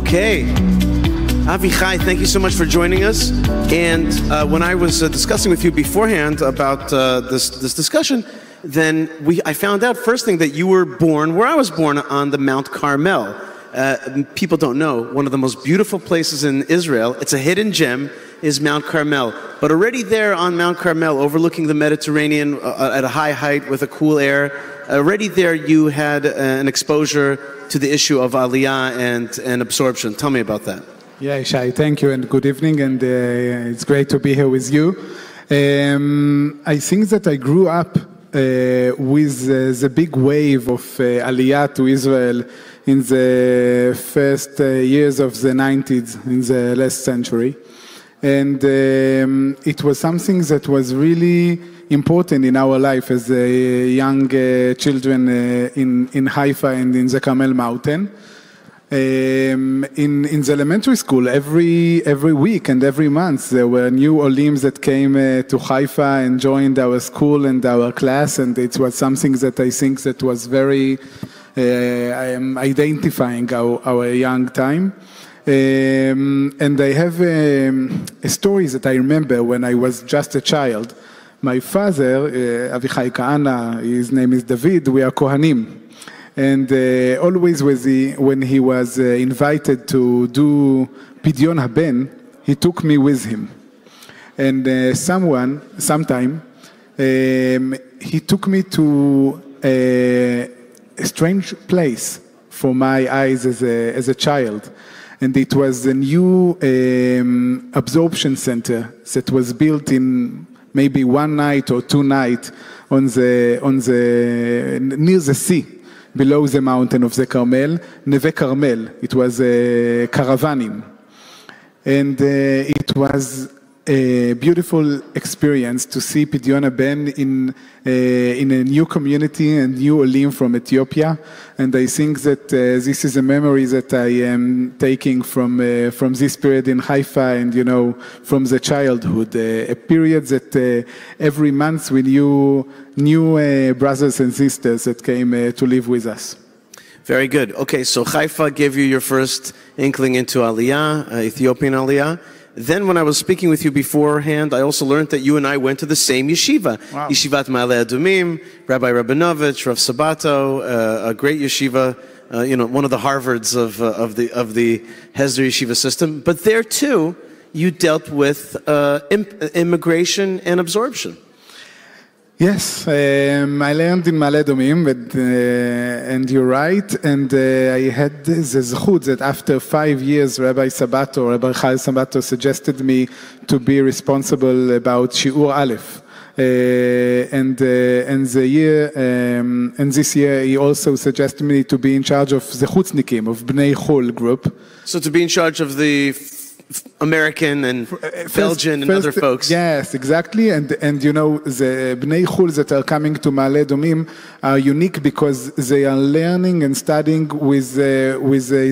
Okay. Avichai, thank you so much for joining us. And when I was discussing with you beforehand about this discussion, then I found out first thing that you were born where I was born, on the Mount Carmel. People don't know, one of the most beautiful places in Israel, it's a hidden gem, is Mount Carmel. But already there on Mount Carmel, overlooking the Mediterranean at a high height with a cool air, already there you had an exposure to the issue of aliyah and absorption. Tell me about that. Yeah, Shai, thank you and good evening, and it's great to be here with you. I think that I grew up with the big wave of aliyah to Israel in the first years of the 90s, in the last century. And it was something that was really important in our life as young children in Haifa and in the Carmel Mountain. In the elementary school, every week and every month, there were new Olims that came to Haifa and joined our school and our class, and it was something that I think that was very identifying our young time. And I have a story that I remember when I was just a child. My father, Avichai Kehana, his name is David, we are Kohanim. And always when he was invited to do Pidyon Haben, he took me with him. And sometime, he took me to a strange place for my eyes as a child. And it was a new absorption center that was built in maybe one night or two nights near the sea, below the mountain of the Carmel, Neve Carmel. It was a caravaning. And it was a beautiful experience to see Pidyon Haben in a new community and new Olim from Ethiopia. And I think that this is a memory that I am taking from this period in Haifa and, from the childhood, a period that every month we knew new brothers and sisters that came to live with us. Very good. Okay, so Haifa gave you your first inkling into Aliyah, Ethiopian Aliyah. Then when I was speaking with you beforehand, I also learned that you and I went to the same yeshiva. Wow. Yeshivat Ma'ale Adumim, Rabbi Rabinovich, Rav Sabato, a great yeshiva, one of the Harvards of the Hesder yeshiva system. But there too, you dealt with immigration and absorption. Yes, I learned in Ma'ale Adumim, and you're right. And I had the zechut that after 5 years, Rabbi Sabato suggested me to be responsible about Shiur Aleph. And this year he also suggested me to be in charge of the Chutznikim, of Bnei Chul group. So to be in charge of the American and Belgian and other folks. Yes, exactly. And the Bnei Chul that are coming to Ma'ale Adumim are unique because they are learning and studying with the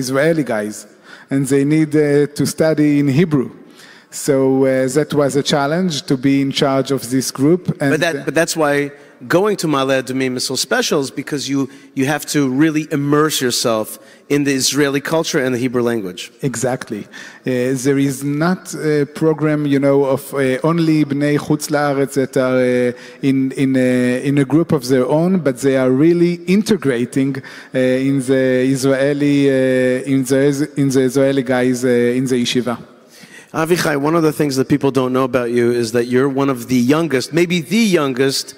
Israeli guys. And they need to study in Hebrew. So that was a challenge to be in charge of this group. And but that's why going to Ma'ale Adumim is so special, is because you have to really immerse yourself in the Israeli culture and the Hebrew language. Exactly. There is not a program, of only Bnei Chutz La'aretz that are in a group of their own, but they are really integrating in the Israeli guys in the yeshiva. Avichai, one of the things that people don't know about you is that you're one of the youngest, maybe the youngest,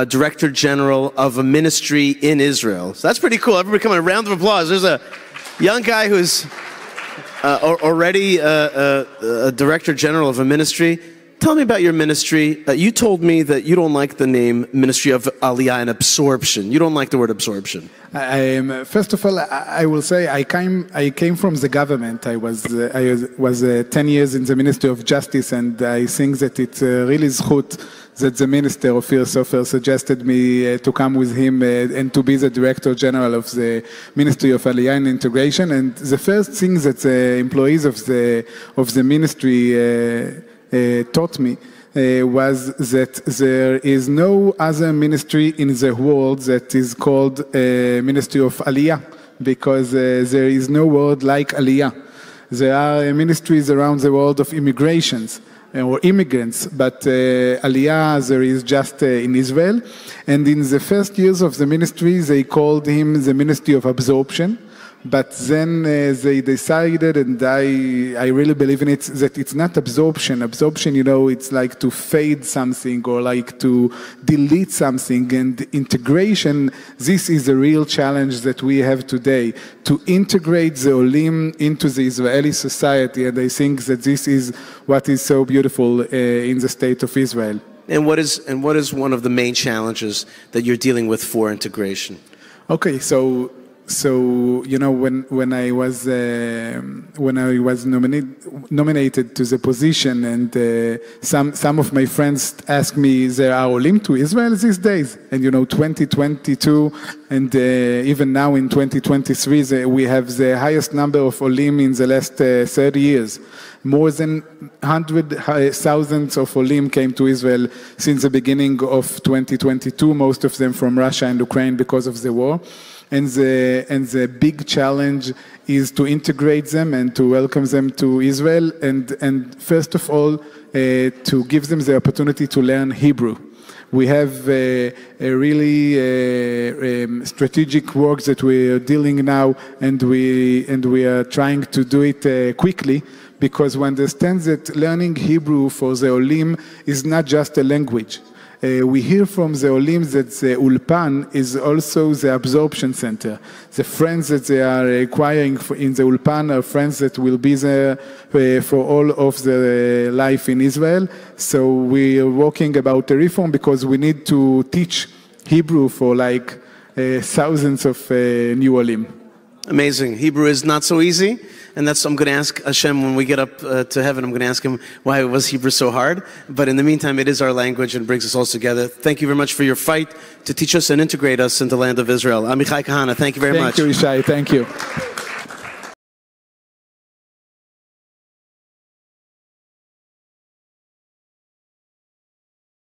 Director General of a ministry in Israel. So that's pretty cool. Everybody come on, a round of applause. There's a young guy who's already a Director General of a ministry. Tell me about your ministry. You told me that you don't like the name Ministry of Aliyah and Absorption. You don't like the word absorption. First of all, I will say I came from the government. I was 10 years in the Ministry of Justice, and I think that it's really zchut that the Minister, Ophir Sofer, suggested me to come with him and to be the Director General of the Ministry of Aliyah and Integration. And the first thing that the employees of the ministry taught me was that there is no other ministry in the world that is called Ministry of Aliyah, because there is no word like Aliyah. There are ministries around the world of immigrations or immigrants, but Aliyah there is just in Israel. And in the first years of the ministry, they called him the Ministry of Absorption. But then they decided, and I really believe in it, that it's not absorption. Absorption, it's like to fade something or like to delete something. And integration, this is a real challenge that we have today, to integrate the Olim into the Israeli society. And I think that this is what is so beautiful in the state of Israel. And what is one of the main challenges that you're dealing with for integration? Okay, so when I was nominated to the position, and some of my friends asked me, there are Olim to Israel these days, and 2022, and even now in 2023, we have the highest number of Olim in the last 30 years. More than 100,000 of Olim came to Israel since the beginning of 2022, most of them from Russia and Ukraine because of the war. And the big challenge is to integrate them and to welcome them to Israel, and first of all, to give them the opportunity to learn Hebrew. We have a really strategic work that we are dealing now, and we are trying to do it quickly, because we understand that learning Hebrew for the Olim is not just a language. We hear from the Olim that the Ulpan is also the absorption center. The friends that they are acquiring in the Ulpan are friends that will be there for all of their life in Israel. So we are working about a reform because we need to teach Hebrew for like thousands of new Olim. Amazing. Hebrew is not so easy. And I'm going to ask Hashem when we get up to heaven, I'm going to ask him why was Hebrew so hard. But in the meantime, it is our language and brings us all together. Thank you very much for your fight to teach us and integrate us into the land of Israel. Abichai Kehana, thank you very much. Thank you, Ishai. Thank you.